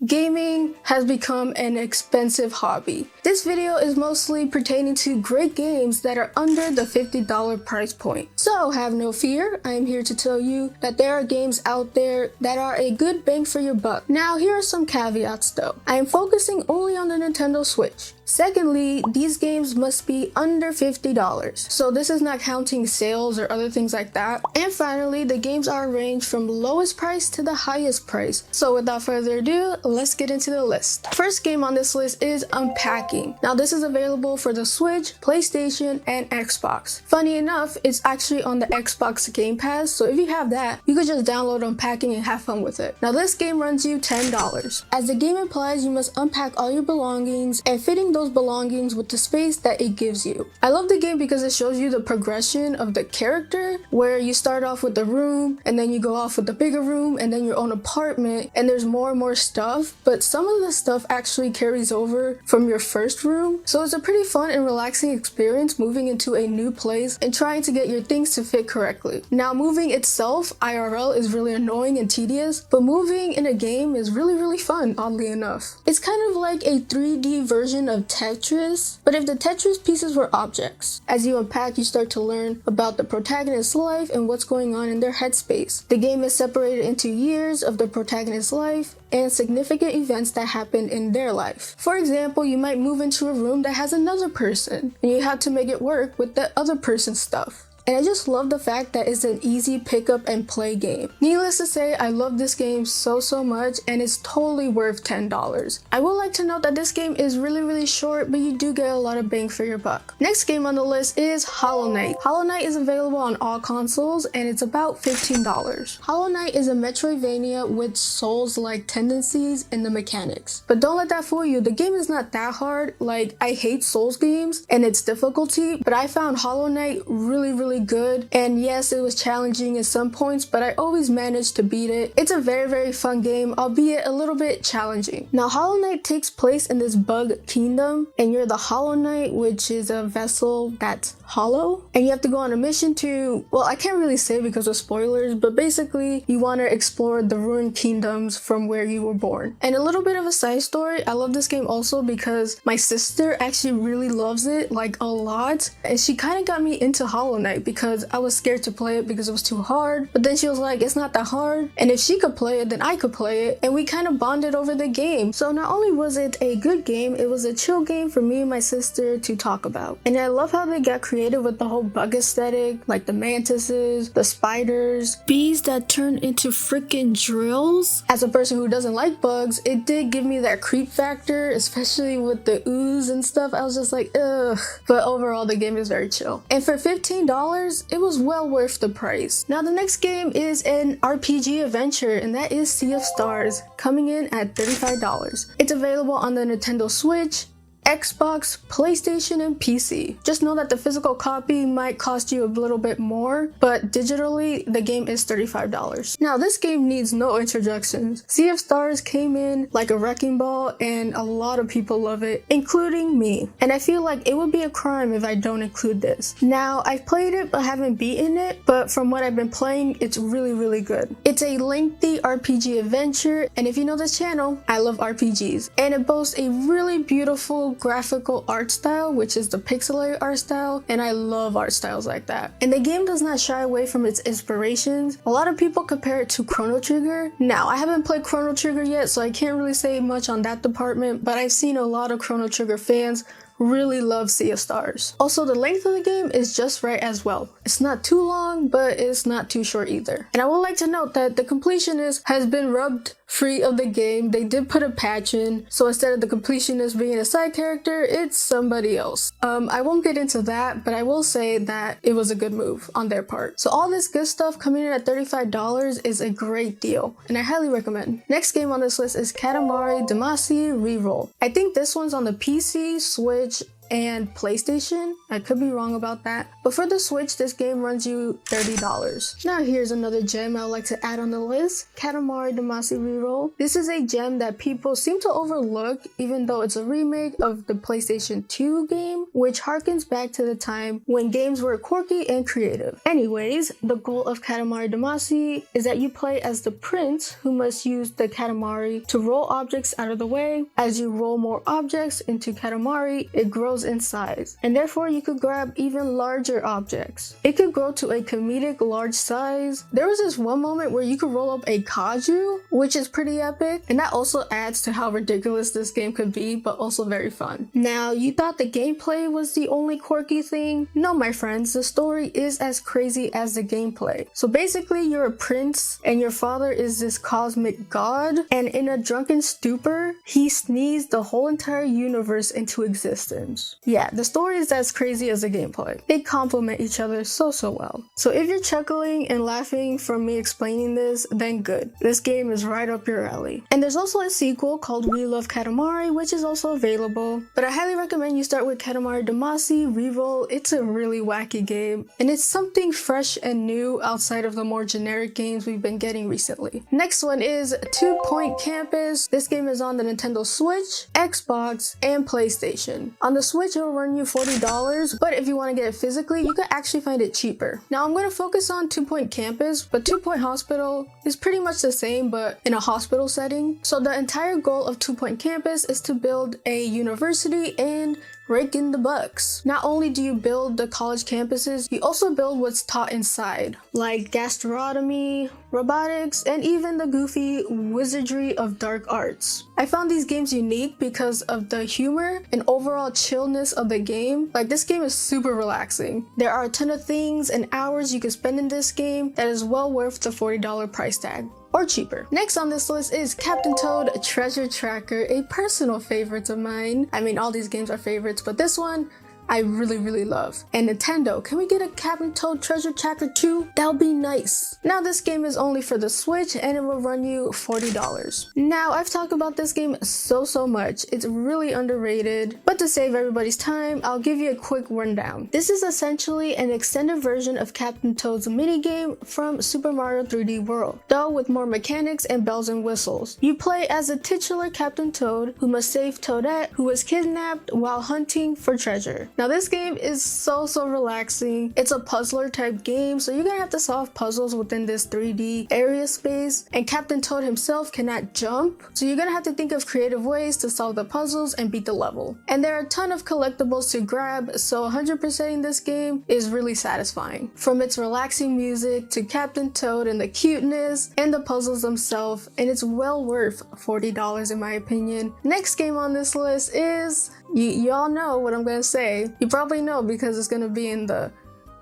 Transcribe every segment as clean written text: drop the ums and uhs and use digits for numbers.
Gaming has become an expensive hobby. This video is mostly pertaining to great games that are under the $50 price point. So have no fear, I am here to tell you that there are games out there that are a good bang for your buck. Now here are some caveats though. I am focusing only on the Nintendo Switch. Secondly, these games must be under $50. So this is not counting sales or other things like that. And finally, the games are ranged from lowest price to the highest price. So without further ado, let's get into the list. First game on this list is Unpacking. Now this is available for the Switch, PlayStation, and Xbox. Funny enough, it's actually on the Xbox Game Pass, so if you have that, you could just download Unpacking and have fun with it. Now this game runs you $10. As the game implies, you must unpack all your belongings and fitting those belongings with the space that it gives you. I love the game because it shows you the progression of the character, where you start off with the room and then you go off with the bigger room and then your own apartment, and there's more and more stuff, but some of the stuff actually carries over from your first room. So it's a pretty fun and relaxing experience moving into a new place and trying to get your things to fit correctly. Now moving itself, IRL, is really annoying and tedious, but moving in a game is really fun, oddly enough. It's kind of like a 3D version of Tetris, but if the Tetris pieces were objects. As you unpack, you start to learn about the protagonist's life and what's going on in their headspace. The game is separated into years of the protagonist's life and significant events that happened in their life. For example, you might move into a room that has another person, and you have to make it work with that other person's stuff. And I just love the fact that it's an easy pick up and play game. Needless to say, I love this game so much, and it's totally worth $10. I would like to note that this game is really short, but you do get a lot of bang for your buck. Next game on the list is Hollow Knight. Hollow Knight is available on all consoles, and it's about $15. Hollow Knight is a Metroidvania with Souls-like tendencies in the mechanics. But don't let that fool you, the game is not that hard. Like, I hate Souls games and its difficulty, but I found Hollow Knight really good, and yes, it was challenging at some points, but I always managed to beat it. It's a very fun game, albeit a little bit challenging. Now Hollow Knight takes place in this bug kingdom, and you're the Hollow Knight, which is a vessel that's hollow, and you have to go on a mission to, well, I can't really say because of spoilers, but basically you want to explore the ruined kingdoms from where you were born. And a little bit of a side story, I love this game also because my sister actually really loves it, like a lot, and she kind of got me into Hollow Knight because I was scared to play it because it was too hard, but then she was like, it's not that hard, and if she could play it, then I could play it, and we kind of bonded over the game. So not only was it a good game, it was a chill game for me and my sister to talk about. And I love how they got creative with the whole bug aesthetic, like the mantises, the spiders, bees that turn into freaking drills. As a person who doesn't like bugs, it did give me that creep factor, especially with the ooze and stuff. I was just like, ugh. But overall, the game is very chill. And for $15, it was well worth the price. Now the next game is an RPG adventure, and that is Sea of Stars, coming in at $35. It's available on the Nintendo Switch, Xbox, PlayStation, and PC. Just know that the physical copy might cost you a little bit more, but digitally, the game is $35. Now, this game needs no introductions. Sea of Stars came in like a wrecking ball, and a lot of people love it, including me. And I feel like it would be a crime if I don't include this. Now, I've played it but haven't beaten it, but from what I've been playing, it's really good. It's a lengthy RPG adventure, and if you know this channel, I love RPGs. And it boasts a really beautiful graphical art style, which is the pixelated art style, and I love art styles like that. And the game does not shy away from its inspirations. A lot of people compare it to Chrono Trigger. Now, I haven't played Chrono Trigger yet, so I can't really say much on that department, but I've seen a lot of Chrono Trigger fans really love Sea of Stars. Also, the length of the game is just right as well. It's not too long, but it's not too short either. And I would like to note that the completionist has been rubbed free of the game. They did put a patch in, so instead of the completionist being a side character, it's somebody else. I won't get into that, but I will say that it was a good move on their part. So all this good stuff coming in at $35 is a great deal, and I highly recommend. Next game on this list is Katamari Damacy Reroll. I think this one's on the PC, Switch, and PlayStation. I could be wrong about that, but for the Switch, this game runs you $30. Now here's another gem I would like to add on the list, Katamari Damacy Reroll. This is a gem that people seem to overlook, even though it's a remake of the PlayStation 2 game, which harkens back to the time when games were quirky and creative. Anyways, the goal of Katamari Damacy is that you play as the prince who must use the Katamari to roll objects out of the way. As you roll more objects into Katamari, it grows in size, and therefore you could grab even larger objects. It could grow to a comedic large size. There was this one moment where you could roll up a Kaju, which is pretty epic, and that also adds to how ridiculous this game could be, but also very fun. Now, you thought the gameplay was the only quirky thing? No, my friends, the story is as crazy as the gameplay. So basically, you're a prince, and your father is this cosmic god, and in a drunken stupor, he sneezed the whole entire universe into existence. Yeah, the story is as crazy as the gameplay. They complement each other so well. So if you're chuckling and laughing from me explaining this, then good. This game is right up your alley. And there's also a sequel called We Love Katamari, which is also available, but I highly recommend you start with Katamari Damacy Reroll. It's a really wacky game, and it's something fresh and new outside of the more generic games we've been getting recently. Next one is 2 Point Campus. This game is on the Nintendo Switch, Xbox, and PlayStation. On the Switch, it'll run you $40, but if you want to get it physically, you can actually find it cheaper. Now, I'm going to focus on 2 Point Campus, but 2 Point Hospital is pretty much the same, but in a hospital setting. So the entire goal of 2 Point Campus is to build a university and rake in the bucks. Not only do you build the college campuses, you also build what's taught inside, like gastronomy, robotics, and even the goofy wizardry of dark arts. I found these games unique because of the humor and overall chillness of the game. Like, this game is super relaxing. There are a ton of things and hours you can spend in this game that is well worth the $40 price tag. Or cheaper. Next on this list is Captain Toad Treasure Tracker, a personal favorite of mine. I mean, all these games are favorites, but this one I really love. And Nintendo, can we get a Captain Toad Treasure Tracker 2? That would be nice. Now, this game is only for the Switch and it will run you $40. Now, I've talked about this game so much. It's really underrated, but to save everybody's time, I'll give you a quick rundown. This is essentially an extended version of Captain Toad's minigame from Super Mario 3D World, though with more mechanics and bells and whistles. You play as the titular Captain Toad who must save Toadette, who was kidnapped while hunting for treasure. Now, this game is so relaxing. It's a puzzler type game, so you're gonna have to solve puzzles within this 3D area space, and Captain Toad himself cannot jump, so you're gonna have to think of creative ways to solve the puzzles and beat the level. And there are a ton of collectibles to grab, so 100%ing this game is really satisfying. From its relaxing music to Captain Toad and the cuteness and the puzzles themselves, and it's well worth $40 in my opinion. Next game on this list is, y'all know what I'm gonna say. You probably know because it's gonna be in the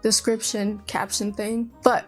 description caption thing. But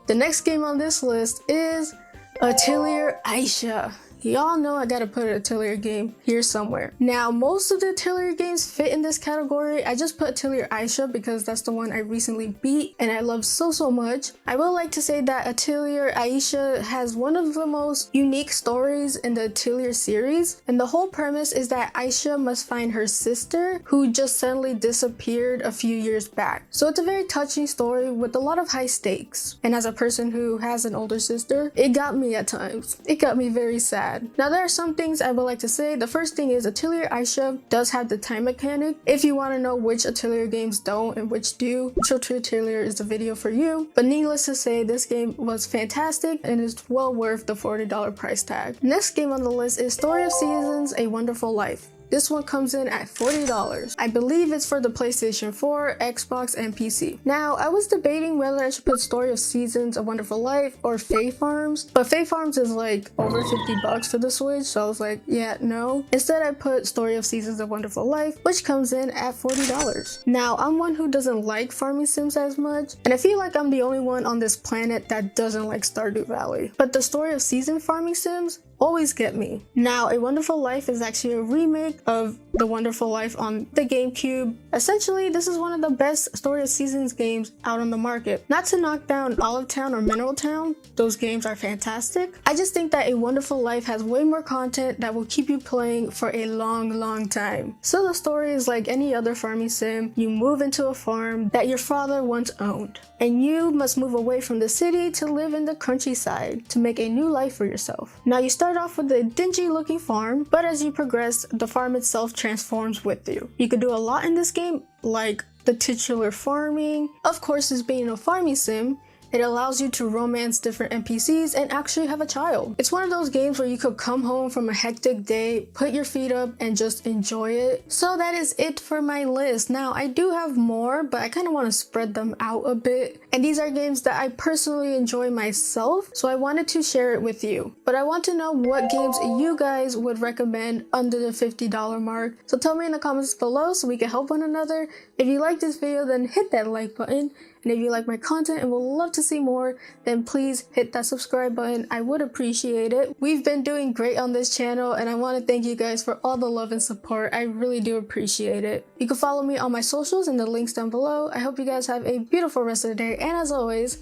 the next game on this list is Atelier Ayessha. Y'all know I gotta put an Atelier game here somewhere. Now, most of the Atelier games fit in this category. I just put Atelier Ayessha because that's the one I recently beat and I love so much. I would like to say that Atelier Ayessha has one of the most unique stories in the Atelier series, and the whole premise is that Ayessha must find her sister who just suddenly disappeared a few years back. So it's a very touching story with a lot of high stakes, and as a person who has an older sister, it got me at times. It got me very sad. Now, there are some things I would like to say. The first thing is Atelier Ayessha does have the time mechanic. If you want to know which Atelier games don't and which do, Intro to Atelier is the video for you. But needless to say, this game was fantastic and is well worth the $40 price tag. Next game on the list is Story of Seasons: A Wonderful Life. This one comes in at $40. I believe it's for the PlayStation 4, Xbox, and PC. Now, I was debating whether I should put Story of Seasons: A Wonderful Life or Fae Farms, but Fae Farms is like over $50 for the Switch, so I was like, yeah, no. Instead, I put Story of Seasons: A Wonderful Life, which comes in at $40. Now, I'm one who doesn't like farming sims as much, and I feel like I'm the only one on this planet that doesn't like Stardew Valley. But the Story of Season farming sims, always get me. Now, A Wonderful Life is actually a remake of The Wonderful Life on the GameCube. Essentially, this is one of the best Story of Seasons games out on the market. Not to knock down Olive Town or Mineral Town, those games are fantastic. I just think that A Wonderful Life has way more content that will keep you playing for a long time. So the story is like any other farming sim. You move into a farm that your father once owned, and you must move away from the city to live in the countryside to make a new life for yourself. Now, you start off with a dingy looking farm, but as you progress, the farm itself transforms with you. You can do a lot in this game, like the titular farming. Of course, as being a farming sim, it allows you to romance different NPCs and actually have a child. It's one of those games where you could come home from a hectic day, put your feet up, and just enjoy it. So that is it for my list. Now, I do have more, but I kind of want to spread them out a bit. And these are games that I personally enjoy myself, so I wanted to share it with you. But I want to know what games you guys would recommend under the $50 mark. So tell me in the comments below so we can help one another. If you like this video, then hit that like button. And if you like my content and would love to see more, then please hit that subscribe button. I would appreciate it. We've been doing great on this channel, and I want to thank you guys for all the love and support. I really do appreciate it. You can follow me on my socials and the links down below. I hope you guys have a beautiful rest of the day, and as always,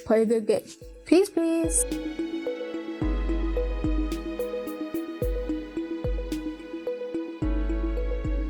play a good game. Peace.